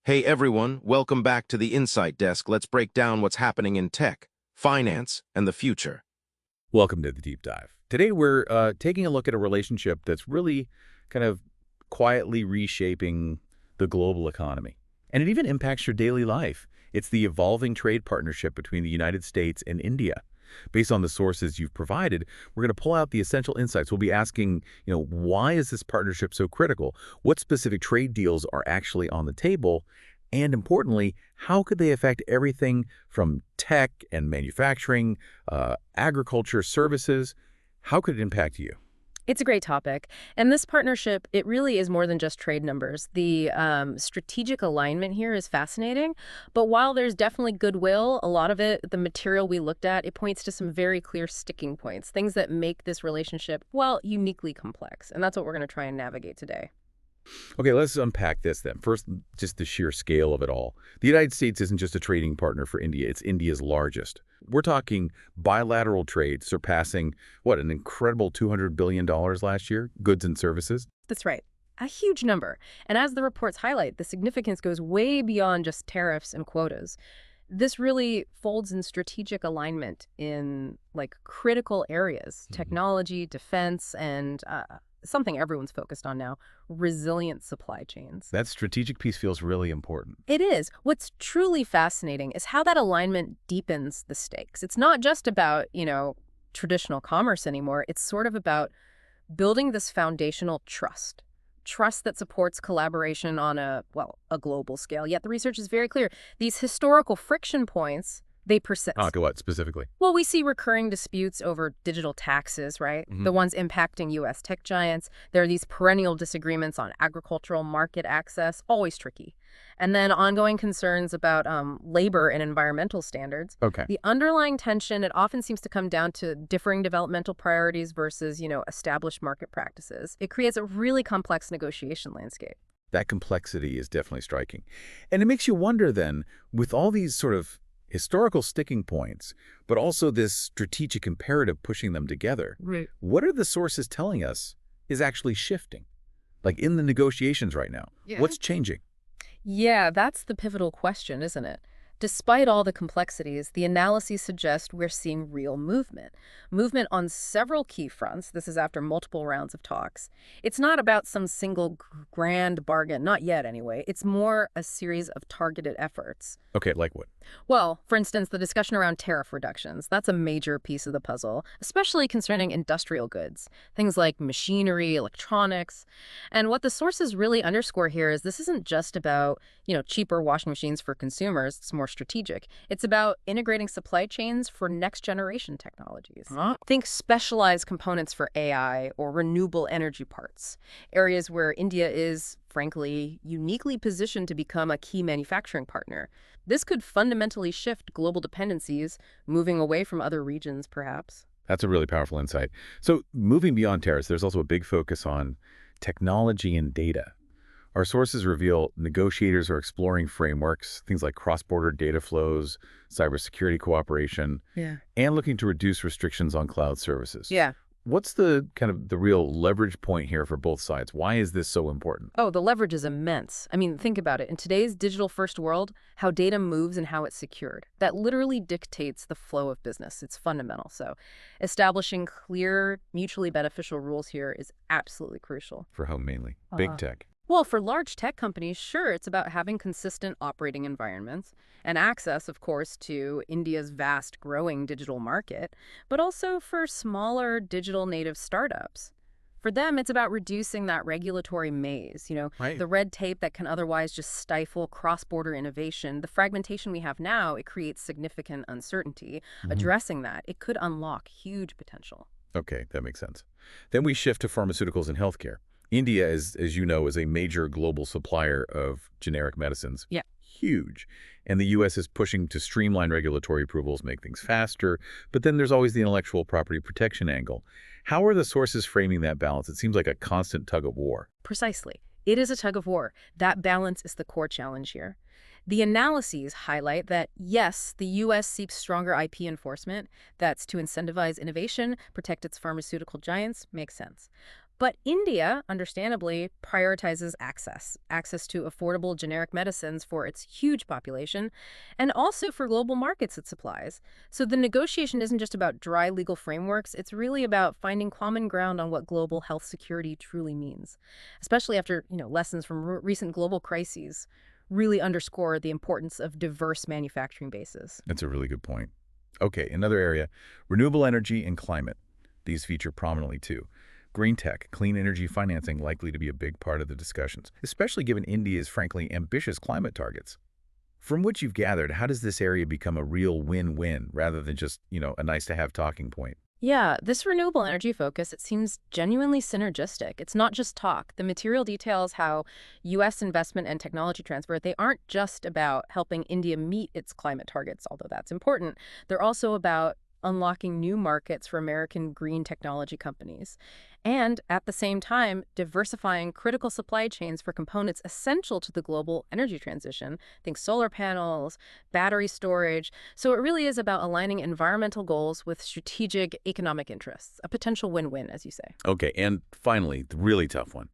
Hey everyone, welcome back to the Insight Desk. Let's break down what's happening in tech, finance, and the future. Welcome to the deep dive. Today we're taking a look at a relationship that's really kind of quietly reshaping the global economy. And it even impacts your daily life. It's the evolving trade partnership between the United States and India. Based on the sources you've provided, we're going to pull out the essential insights. We'll be asking, why is this partnership so critical? What specific trade deals are actually on the table? And importantly, how could they affect everything from tech and manufacturing, agriculture, services? How could it impact you? It's a great topic. And this partnership, it really is more than just trade numbers. The strategic alignment here is fascinating. But while there's definitely goodwill, a lot of it, the material we looked at, it points to some very clear sticking points, things that make this relationship, well, uniquely complex. And that's what we're going to try and navigate today. Okay, let's unpack this then. First, just the sheer scale of it all. The United States isn't just a trading partner for India, it's India's largest. We're talking bilateral trade surpassing, what, an incredible $200 billion last year, goods and services? That's right. A huge number. And as the reports highlight, the significance goes way beyond just tariffs and quotas. This really folds in strategic alignment in critical areas, technology, defense, and something everyone's focused on now, resilient supply chains. That strategic piece feels really important. It is. What's truly fascinating is how that alignment deepens the stakes. It's not just about, traditional commerce anymore. It's sort of about building this foundational trust. Trust that supports collaboration on a global scale. Yet the research is very clear. These historical friction points, they persist. To what specifically? Well, we see recurring disputes over digital taxes, right? The ones impacting U.S. tech giants. There are these perennial disagreements on agricultural market access, always tricky. And then ongoing concerns about labor and environmental standards. Okay. The underlying tension, it often seems to come down to differing developmental priorities versus, established market practices. It creates a really complex negotiation landscape. That complexity is definitely striking. And it makes you wonder then, with all these sort of historical sticking points, but also this strategic imperative pushing them together. Right. What are the sources telling us is actually shifting? Like in the negotiations right now, What's changing? Yeah, that's the pivotal question, isn't it? Despite all the complexities, the analyses suggest we're seeing real movement. Movement on several key fronts. This is after multiple rounds of talks. It's not about some single grand bargain, not yet anyway. It's more a series of targeted efforts. Okay, like what? Well, for instance, the discussion around tariff reductions, that's a major piece of the puzzle, especially concerning industrial goods, things like machinery, electronics. And what the sources really underscore here is this isn't just about, cheaper washing machines for consumers. It's more strategic. It's about integrating supply chains for next generation technologies. Think specialized components for AI or renewable energy parts, areas where India is, frankly, uniquely positioned to become a key manufacturing partner. This could fundamentally shift global dependencies, moving away from other regions, perhaps. That's a really powerful insight. So moving beyond tariffs, there's also a big focus on technology and data. Our sources reveal negotiators are exploring frameworks, things like cross-border data flows, cybersecurity cooperation, and looking to reduce restrictions on cloud services. Yeah. What's the real leverage point here for both sides? Why is this so important? Oh, the leverage is immense. I mean, think about it. In today's digital-first world, how data moves and how it's secured, that literally dictates the flow of business. It's fundamental. So establishing clear, mutually beneficial rules here is absolutely crucial. For whom mainly? Big tech. Well, for large tech companies, sure, it's about having consistent operating environments and access, of course, to India's vast growing digital market, but also for smaller digital native startups. For them, it's about reducing that regulatory maze, Right. the red tape that can otherwise just stifle cross-border innovation. The fragmentation we have now, it creates significant uncertainty. Addressing that, it could unlock huge potential. Okay, that makes sense. Then we shift to pharmaceuticals and healthcare. India, as you know, is a major global supplier of generic medicines. Yeah. Huge. And the U.S. is pushing to streamline regulatory approvals, make things faster. But then there's always the intellectual property protection angle. How are the sources framing that balance? It seems like a constant tug of war. Precisely. It is a tug of war. That balance is the core challenge here. The analyses highlight that, yes, the U.S. seeks stronger IP enforcement. That's to incentivize innovation, protect its pharmaceutical giants. Makes sense. But India, understandably, prioritizes access to affordable generic medicines for its huge population, and also for global markets it supplies. So the negotiation isn't just about dry legal frameworks, it's really about finding common ground on what global health security truly means, especially after, lessons from recent global crises really underscore the importance of diverse manufacturing bases. That's a really good point. Okay, another area, renewable energy and climate. These feature prominently too. Green tech, clean energy financing likely to be a big part of the discussions, especially given India's frankly ambitious climate targets. From what you've gathered, how does this area become a real win-win rather than just, a nice-to-have talking point? Yeah, this renewable energy focus, it seems genuinely synergistic. It's not just talk. The material details how U.S. investment and technology transfer, they aren't just about helping India meet its climate targets, although that's important. They're also about unlocking new markets for American green technology companies. And at the same time, diversifying critical supply chains for components essential to the global energy transition. Think solar panels, battery storage. So it really is about aligning environmental goals with strategic economic interests, a potential win-win, as you say. Okay, and finally, the really tough one,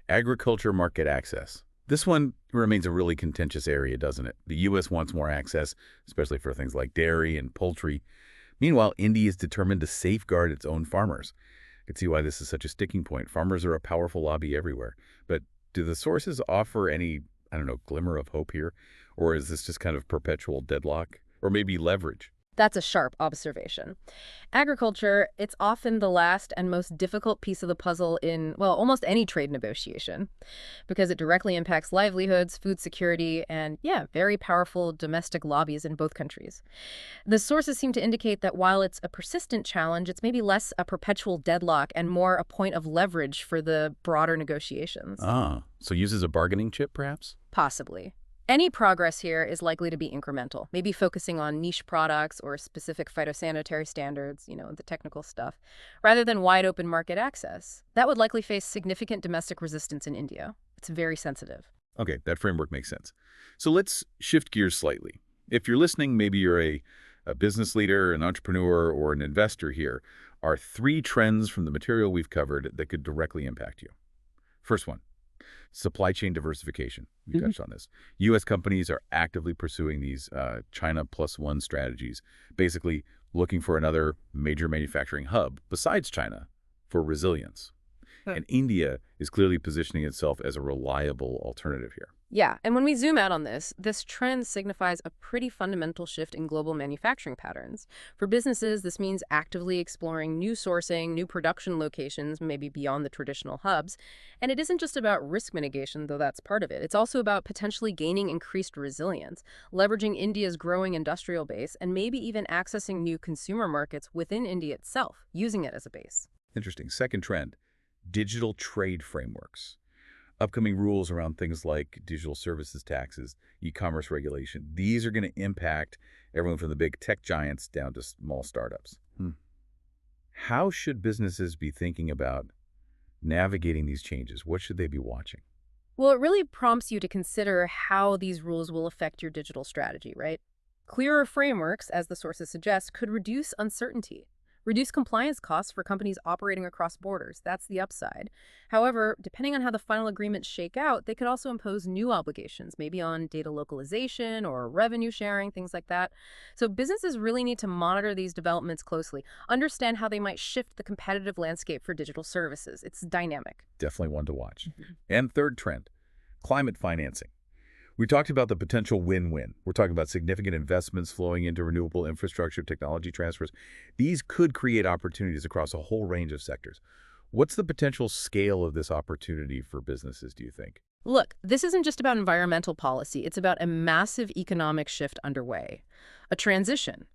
agriculture market access. This one remains a really contentious area, doesn't it? The U.S. wants more access, especially for things like dairy and poultry. Meanwhile, India is determined to safeguard its own farmers. I can see why this is such a sticking point. Farmers are a powerful lobby everywhere. But do the sources offer any, glimmer of hope here? Or is this just kind of perpetual deadlock? Or maybe leverage? That's a sharp observation. Agriculture, it's often the last and most difficult piece of the puzzle in, well, almost any trade negotiation, because it directly impacts livelihoods, food security, and, yeah, very powerful domestic lobbies in both countries. The sources seem to indicate that while it's a persistent challenge, it's maybe less a perpetual deadlock and more a point of leverage for the broader negotiations. Ah, so used as a bargaining chip, perhaps? Possibly. Any progress here is likely to be incremental, maybe focusing on niche products or specific phytosanitary standards, the technical stuff, rather than wide open market access. That would likely face significant domestic resistance in India. It's very sensitive. Okay, that framework makes sense. So let's shift gears slightly. If you're listening, maybe you're a business leader, an entrepreneur, or an investor here, are 3 trends from the material we've covered that could directly impact you. First one, supply chain diversification. We touched on this. U.S. companies are actively pursuing these China plus one strategies, basically looking for another major manufacturing hub besides China for resilience. And India is clearly positioning itself as a reliable alternative here. Yeah, and when we zoom out on this trend signifies a pretty fundamental shift in global manufacturing patterns. For businesses, this means actively exploring new sourcing, new production locations, maybe beyond the traditional hubs. And it isn't just about risk mitigation, though that's part of it. It's also about potentially gaining increased resilience, leveraging India's growing industrial base, and maybe even accessing new consumer markets within India itself, using it as a base. Interesting. Second trend, digital trade frameworks. Upcoming rules around things like digital services taxes, e-commerce regulation. These are going to impact everyone from the big tech giants down to small startups. How should businesses be thinking about navigating these changes? What should they be watching? Well, it really prompts you to consider how these rules will affect your digital strategy, right? Clearer frameworks, as the sources suggest, could reduce uncertainty. Reduce compliance costs for companies operating across borders. That's the upside. However, depending on how the final agreements shake out, they could also impose new obligations, maybe on data localization or revenue sharing, things like that. So businesses really need to monitor these developments closely, understand how they might shift the competitive landscape for digital services. It's dynamic. Definitely one to watch. And third trend, climate financing. We talked about the potential win-win. We're talking about significant investments flowing into renewable infrastructure, technology transfers. These could create opportunities across a whole range of sectors. What's the potential scale of this opportunity for businesses, do you think? Look, this isn't just about environmental policy. It's about a massive economic shift underway, a transition.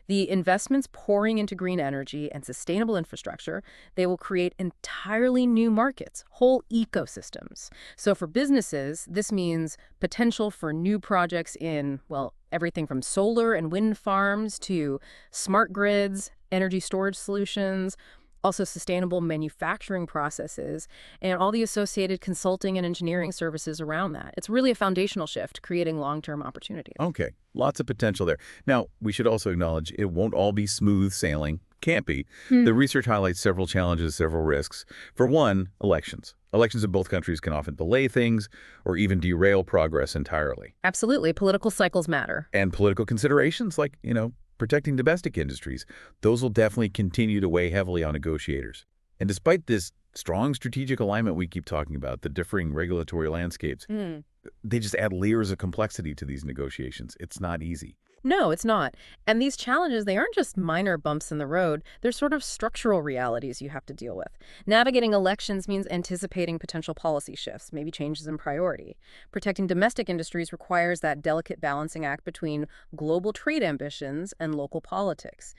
The investments pouring into green energy and sustainable infrastructure, they will create entirely new markets, whole ecosystems. So for businesses, this means potential for new projects in, well, everything from solar and wind farms to smart grids, energy storage solutions, Also sustainable manufacturing processes, and all the associated consulting and engineering services around that. It's really a foundational shift, creating long-term opportunities. Okay, lots of potential there. Now, we should also acknowledge it won't all be smooth sailing. Can't be. The research highlights several challenges, several risks. For one, elections. Elections in both countries can often delay things or even derail progress entirely. Absolutely. Political cycles matter. And political considerations like, protecting domestic industries, those will definitely continue to weigh heavily on negotiators. And despite this strong strategic alignment we keep talking about, the differing regulatory landscapes, they just add layers of complexity to these negotiations. It's not easy. No, it's not. And these challenges, they aren't just minor bumps in the road. They're sort of structural realities you have to deal with. Navigating elections means anticipating potential policy shifts, maybe changes in priority. Protecting domestic industries requires that delicate balancing act between global trade ambitions and local politics.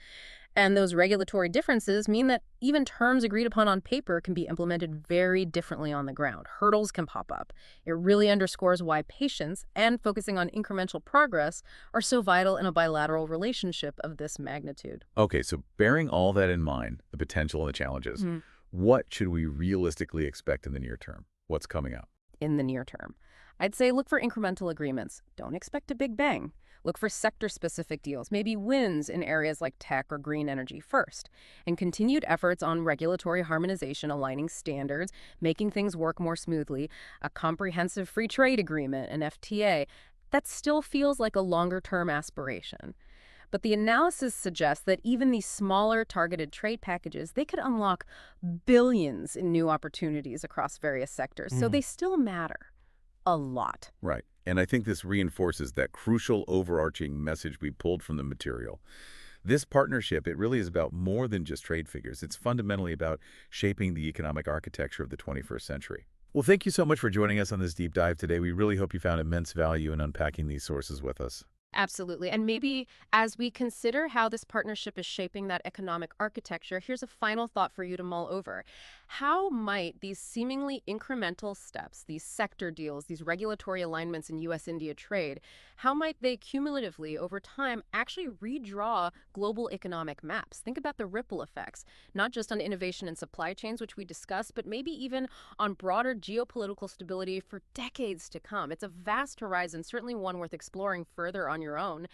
And those regulatory differences mean that even terms agreed upon on paper can be implemented very differently on the ground. Hurdles can pop up. It really underscores why patience and focusing on incremental progress are so vital in a bilateral relationship of this magnitude. Okay, so bearing all that in mind, the potential and the challenges, what should we realistically expect in the near term? What's coming up? In the near term, I'd say look for incremental agreements. Don't expect a big bang. Look for sector-specific deals, maybe wins in areas like tech or green energy first, and continued efforts on regulatory harmonization, aligning standards, making things work more smoothly, a comprehensive free trade agreement, an FTA. That still feels like a longer-term aspiration. But the analysis suggests that even these smaller targeted trade packages, they could unlock billions in new opportunities across various sectors. So they still matter a lot. Right. And I think this reinforces that crucial overarching message we pulled from the material. This partnership, it really is about more than just trade figures. It's fundamentally about shaping the economic architecture of the 21st century. Well, thank you so much for joining us on this deep dive today. We really hope you found immense value in unpacking these sources with us. Absolutely. And maybe as we consider how this partnership is shaping that economic architecture, here's a final thought for you to mull over. How might these seemingly incremental steps, these sector deals, these regulatory alignments in U.S. India trade, how might they cumulatively over time actually redraw global economic maps? Think about the ripple effects, not just on innovation and supply chains, which we discussed, but maybe even on broader geopolitical stability for decades to come. It's a vast horizon, certainly one worth exploring further on your own.